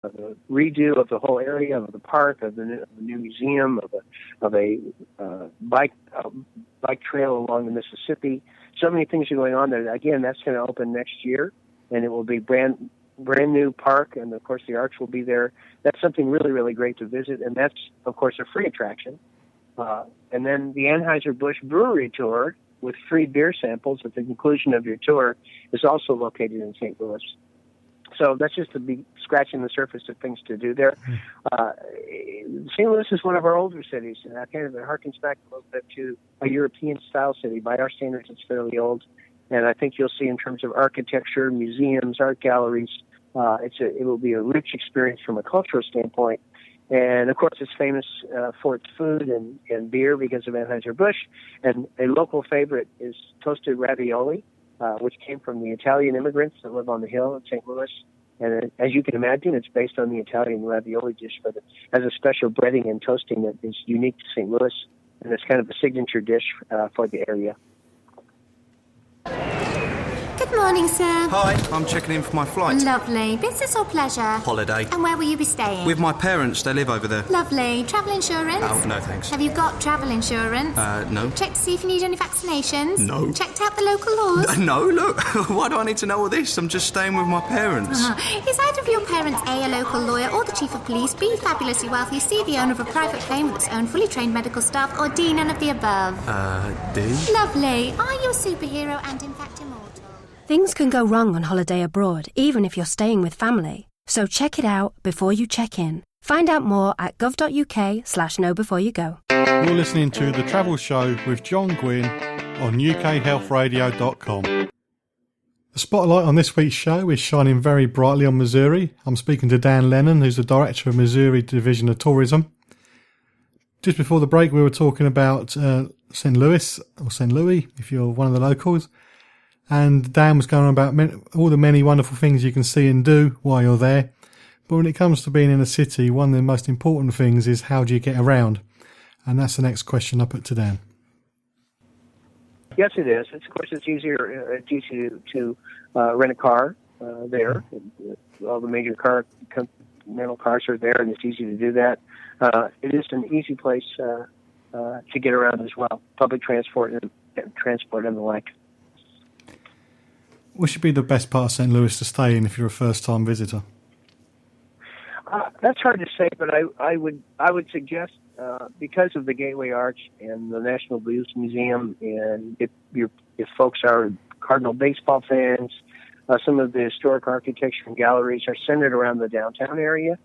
the redo of the whole area, of the park, of the new museum, of a bike trail along the Mississippi. So many things are going on there. Again, that's going to open next year, and it will be brand new park, and of course the arch will be there. That's something really, really great to visit, and that's of course a free attraction. And then the Anheuser-Busch Brewery Tour with free beer samples at the conclusion of your tour is also located in St. Louis. So that's just to be scratching the surface of things to do there. St. Louis is one of our older cities, and that kind of harkens back a little bit to a European-style city. By our standards, it's fairly old, and I think you'll see in terms of architecture, museums, art galleries, it will be a rich experience from a cultural standpoint. And, of course, it's famous for its food and beer because of Anheuser-Busch. And a local favorite is toasted ravioli, which came from the Italian immigrants that live on the hill in St. Louis. And as you can imagine, it's based on the Italian ravioli dish, but it has a special breading and toasting that is unique to St. Louis. And it's kind of a signature dish for the area. Good morning, sir. Hi, I'm checking in for my flight. Lovely. Business or pleasure? Holiday. And where will you be staying? With my parents, they live over there. Lovely. Travel insurance? Oh, no thanks. Have you got travel insurance? No. Checked to see if you need any vaccinations? No. Checked out the local laws? No, look. Why do I need to know all this? I'm just staying with my parents. Is either of your parents A local lawyer, or the chief of police, B, fabulously wealthy, C, the owner of a private plane with its own fully trained medical staff, or D, none of the above? D? Lovely. Are you a superhero and in fact immortal? Things can go wrong on holiday abroad, even if you're staying with family. So check it out before you check in. Find out more at gov.uk/knowbeforeyougo. You're listening to The Travel Show with John Guinn on ukhealthradio.com. The spotlight on this week's show is shining very brightly on Missouri. I'm speaking to Dan Lennon, who's the Director of Missouri Division of Tourism. Just before the break, we were talking about St. Louis, or St. Louis, if you're one of the locals. And Dan was going on about all the many wonderful things you can see and do while you're there. But when it comes to being in a city, one of the most important things is how do you get around? And that's the next question I put to Dan. Yes, it is. Of course, it's easy to rent a car there. All the major rental cars are there, and it's easy to do that. It is an easy place to get around as well. Public transport and the like. What should be the best part of St. Louis to stay in if you're a first-time visitor? That's hard to say, but I would suggest because of the Gateway Arch and the National Blues Museum, and if folks are Cardinal baseball fans, some of the historic architecture and galleries are centered around the downtown area.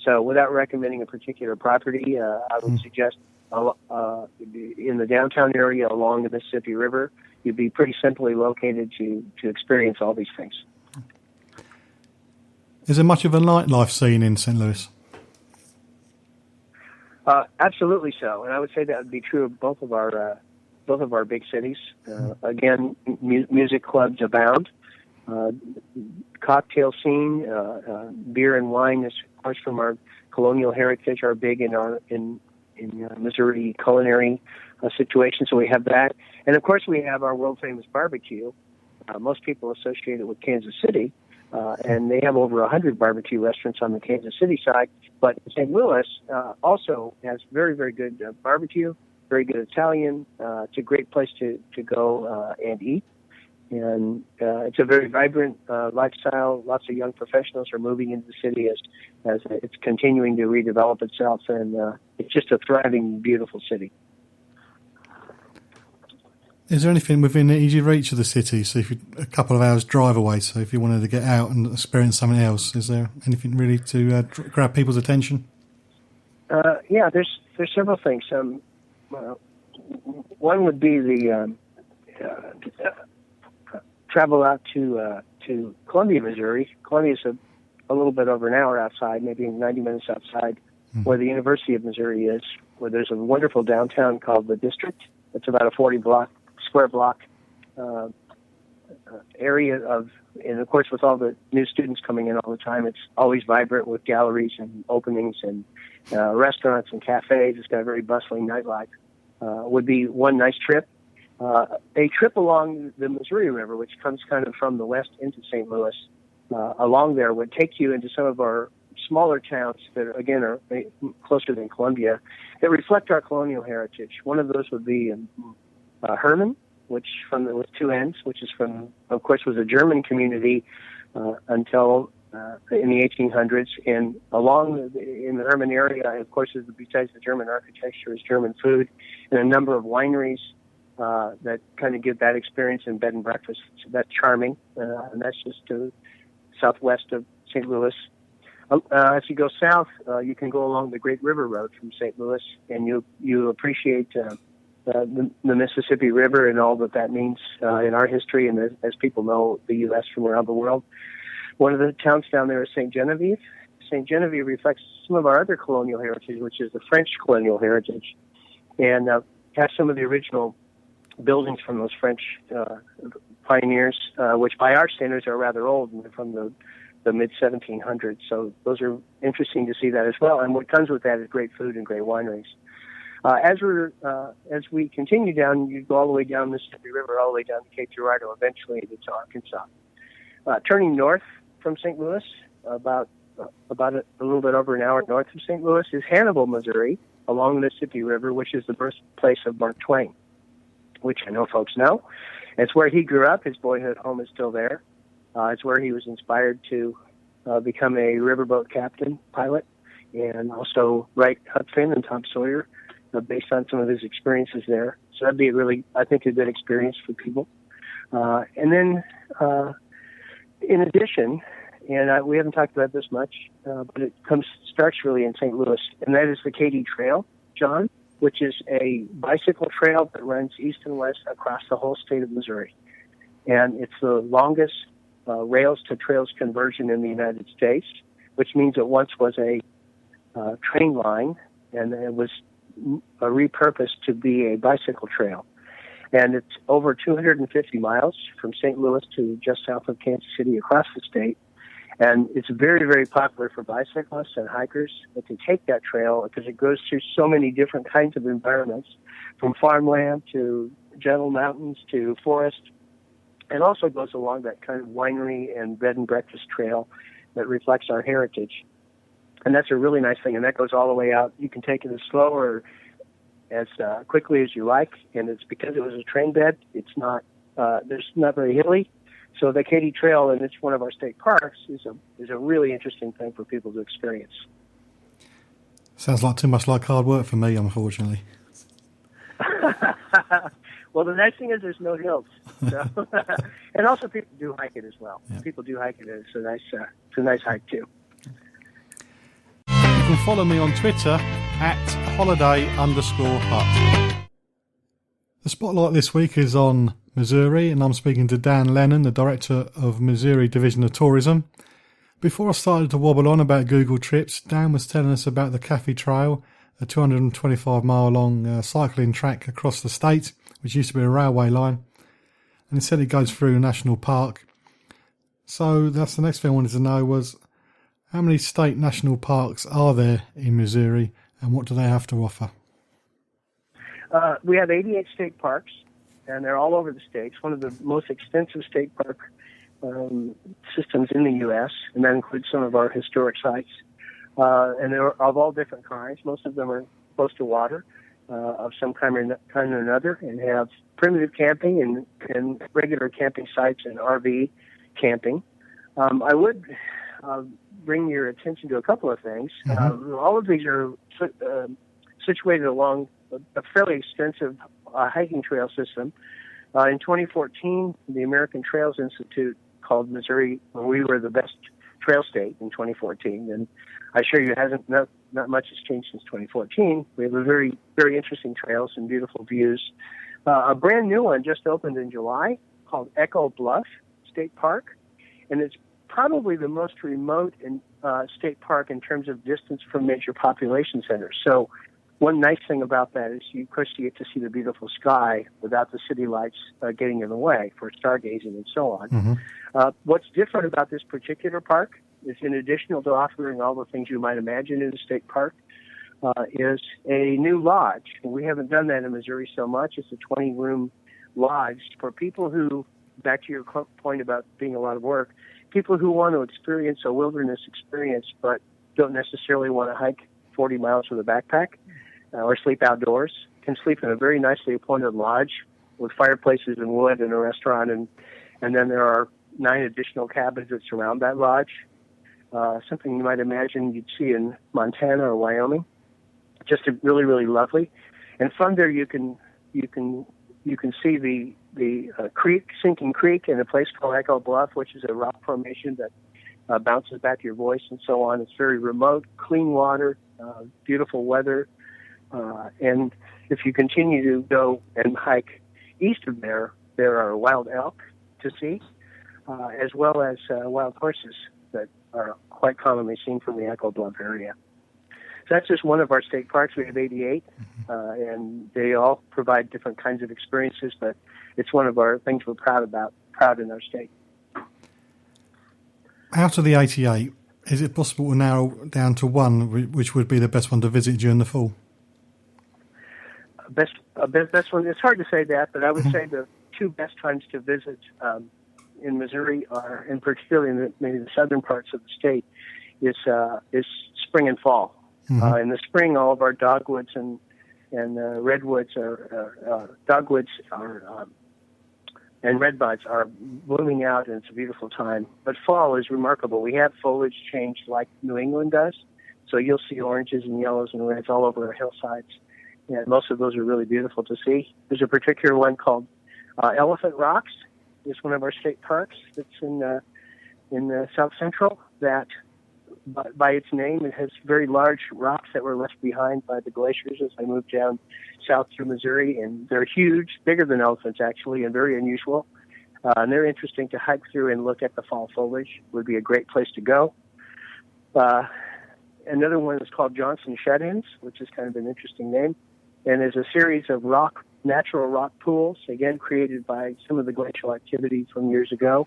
So, without recommending a particular property, I would suggest in the downtown area along the Mississippi River. You'd be pretty simply located to experience all these things. Is there much of a nightlife scene in St. Louis? Absolutely so, and I would say that would be true of both of our big cities. Again, music clubs abound. Cocktail scene, beer and wine is, of course, from our colonial heritage, are big in Missouri culinary situation. So we have that. And, of course, we have our world-famous barbecue. Most people associate it with Kansas City, and they have over 100 barbecue restaurants on the Kansas City side. But St. Louis also has very, very good barbecue, very good Italian. It's a great place to go and eat. And it's a very vibrant lifestyle. Lots of young professionals are moving into the city as it's continuing to redevelop itself, and it's just a thriving, beautiful city. Is there anything within easy reach of the city? So if you're a couple of hours drive away, so if you wanted to get out and experience something else, is there anything really to grab people's attention? Yeah, there's several things. One would be the travel out to Columbia, Missouri. Columbia is a little bit over an hour outside, maybe 90 minutes outside, where the University of Missouri is, where there's a wonderful downtown called the District. It's about a 40-square block area and of course, with all the new students coming in all the time, it's always vibrant with galleries and openings and restaurants and cafes. It's got a very bustling nightlife. Would be one nice trip. A trip along the Missouri River, which comes kind of from the west into St. Louis, along there would take you into some of our smaller towns that, again, are closer than Columbia that reflect our colonial heritage. One of those would be Herman, with two N's, which is of course, was a German community until in the 1800s. And in the Herman area, of course, besides the German architecture, is German food and a number of wineries that kind of give that experience in bed and breakfast. So that's charming, and that's just southwest of St. Louis. As you go south, you can go along the Great River Road from St. Louis, and you appreciate the Mississippi River and all that means in our history, and as people know the U.S. from around the world. One of the towns down there is St. Genevieve. St. Genevieve reflects some of our other colonial heritage, which is the French colonial heritage, and has some of the original buildings from those French pioneers, which by our standards are rather old, and they're from the mid-1700s. So those are interesting to see that as well. And what comes with that is great food and great wineries. As we continue down, you go all the way down the Mississippi River, all the way down to Cape Girardeau, eventually to Arkansas. Turning north from St. Louis, about a little bit over an hour north of St. Louis, is Hannibal, Missouri, along the Mississippi River, which is the birthplace of Mark Twain, which I know folks know. It's where he grew up. His boyhood home is still there. It's where he was inspired to become a riverboat captain, pilot, and also write Huck Finn and Tom Sawyer based on some of his experiences there. So that'd be I think, a good experience for people. And then, in addition, and we haven't talked about this much, but it starts really in St. Louis, and that is the Katy Trail, John, which is a bicycle trail that runs east and west across the whole state of Missouri. And it's the longest rails to trails conversion in the United States, which means it once was a train line, and it was repurposed to be a bicycle trail. And it's over 250 miles from St. Louis to just south of Kansas City across the state. And it's very, very popular for bicyclists and hikers to take that trail because it goes through so many different kinds of environments, from farmland to gentle mountains to forest, and also goes along that kind of winery and bed and breakfast trail that reflects our heritage. And that's a really nice thing, and that goes all the way out. You can take it as slow or as quickly as you like, and it's because it was a train bed. It's not there's not very hilly, so the Katy Trail, and it's one of our state parks, is a really interesting thing for people to experience. Sounds like too much like hard work for me, unfortunately. Well, the nice thing is there's no hills, so. And also people do hike it as well. Yeah. People do hike it. It's a nice hike too. You can follow me on Twitter @holiday_hut. The spotlight this week is on Missouri, and I'm speaking to Dan Lennon, the director of Missouri Division of Tourism. Before I started to wobble on about Google Trips, Dan was telling us about the Caffey Trail, a 225-mile-long cycling track across the state, which used to be a railway line, and he said it goes through a national park. So that's the next thing I wanted to know was, how many state national parks are there in Missouri, and what do they have to offer? We have 88 state parks, and they're all over the state. It's one of the most extensive state park systems in the U.S., and that includes some of our historic sites. And they're of all different kinds. Most of them are close to water of some kind or another, and have primitive camping and regular camping sites and RV camping. I would bring your attention to a couple of things. Mm-hmm. All of these are situated along a fairly extensive hiking trail system. In 2014, the American Trails Institute called Missouri, we were the best trail state in 2014, and I assure you not much has changed since 2014. We have a very, very interesting trails and beautiful views. A brand new one just opened in July called Echo Bluff State Park, and it's probably the most remote state park in terms of distance from major population centers. So one nice thing about that is you get to see the beautiful sky without the city lights getting in the way for stargazing and so on. Mm-hmm. What's different about this particular park is, in addition to offering all the things you might imagine in a state park, is a new lodge. And we haven't done that in Missouri so much. It's a 20-room lodge for people who, back to your point about being a lot of work, people who want to experience a wilderness experience, but don't necessarily want to hike 40 miles with a backpack or sleep outdoors can sleep in a very nicely appointed lodge with fireplaces and wood and a restaurant, and then there are 9 additional cabins that surround that lodge. Something you might imagine you'd see in Montana or Wyoming. Just really, really lovely. And from there you can see the creek, Sinking Creek, in a place called Echo Bluff, which is a rock formation that bounces back your voice and so on. It's very remote, clean water, beautiful weather. And if you continue to go and hike east of there are wild elk to see, as well as wild horses that are quite commonly seen from the Echo Bluff area. So that's just one of our state parks. We have 88, and they all provide different kinds of experiences, but it's one of our things we're proud in our state. Out of the 88, is it possible to narrow down to one which would be the best one to visit during the fall? Best one. It's hard to say that, but I would say the 2 best times to visit in Missouri are, and particularly in maybe the southern parts of the state, is spring and fall. Mm-hmm. In the spring, all of our dogwoods and redwoods dogwoods and redbuds are blooming out, and it's a beautiful time. But fall is remarkable. We have foliage change like New England does, so you'll see oranges and yellows and reds all over our hillsides, and most of those are really beautiful to see. There's a particular one called Elephant Rocks. It's one of our state parks that's in the South Central that, by its name, it has very large rocks that were left behind by the glaciers as they moved down south through Missouri, and they're huge, bigger than elephants actually, and very unusual. And they're interesting to hike through and look at the fall foliage. Would be a great place to go. Another one is called Johnson Shut-ins, which is kind of an interesting name, and is a series of natural rock pools, again created by some of the glacial activity from years ago.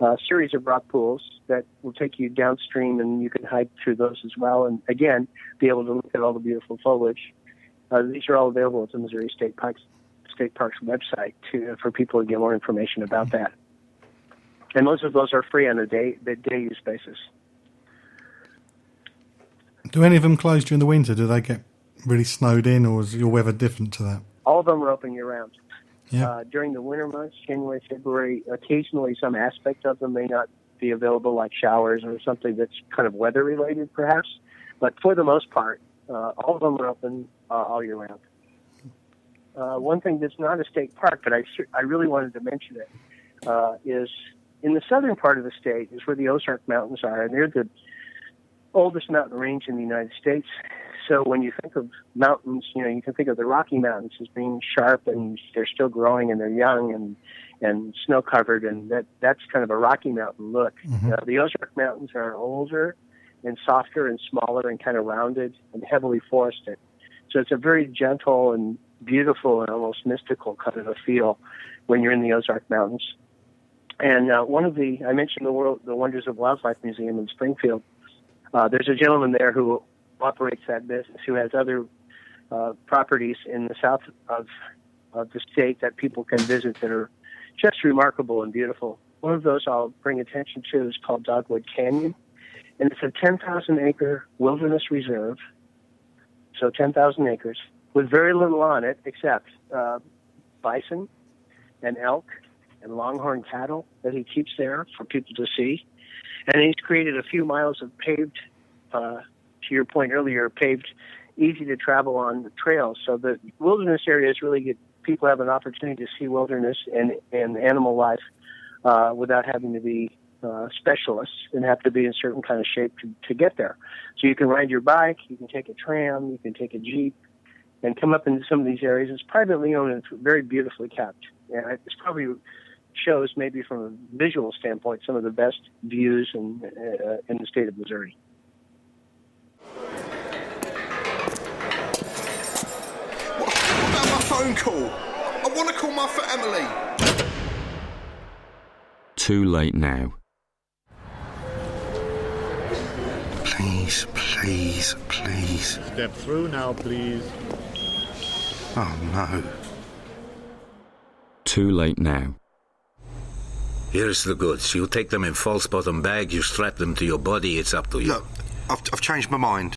A series of rock pools that will take you downstream, and you can hike through those as well, and again be able to look at all the beautiful foliage. These are all available at the Missouri State Parks website for people to get more information about that. And most of those are free on a day use basis. Do any of them close during the winter? Do they get really snowed in, or is your weather different to that? All of them are open year-round. Yeah. During the winter months, January, February, occasionally some aspect of them may not be available, like showers or something that's kind of weather-related, perhaps. But for the most part, all of them are open all year round. One thing that's not a state park, but I really wanted to mention it, is in the southern part of the state is where the Ozark Mountains are, and they're the oldest mountain range in the United States. So when you think of mountains, you can think of the Rocky Mountains as being sharp, and they're still growing, and they're young and snow-covered, and that's kind of a Rocky Mountain look. Mm-hmm. The Ozark Mountains are older and softer and smaller and kind of rounded and heavily forested. So it's a very gentle and beautiful and almost mystical kind of a feel when you're in the Ozark Mountains. And I mentioned the Wonders of Wildlife Museum in Springfield. There's a gentleman there who operates that business, who has other properties in the south of the state that people can visit that are just remarkable and beautiful. One of those I'll bring attention to is called Dogwood Canyon, and it's a 10,000-acre wilderness reserve, so 10,000 acres, with very little on it except bison and elk and longhorn cattle that he keeps there for people to see. And he's created a few miles of paved, to your point earlier, paved, easy to travel on trails. So the wilderness areas really get people have an opportunity to see wilderness and animal life without having to be specialists and have to be in a certain kind of shape to get there. So you can ride your bike, you can take a tram, you can take a Jeep, and come up into some of these areas. It's privately owned and it's very beautifully kept. And it's probably shows, maybe from a visual standpoint, some of the best views in the state of Missouri. What about my phone call? I want to call my family. Too late now. Please, please, please. Step through now, please. Oh, no. Too late now. Here's the goods. You take them in false bottom bag, you strap them to your body, it's up to you. Look, I've changed my mind.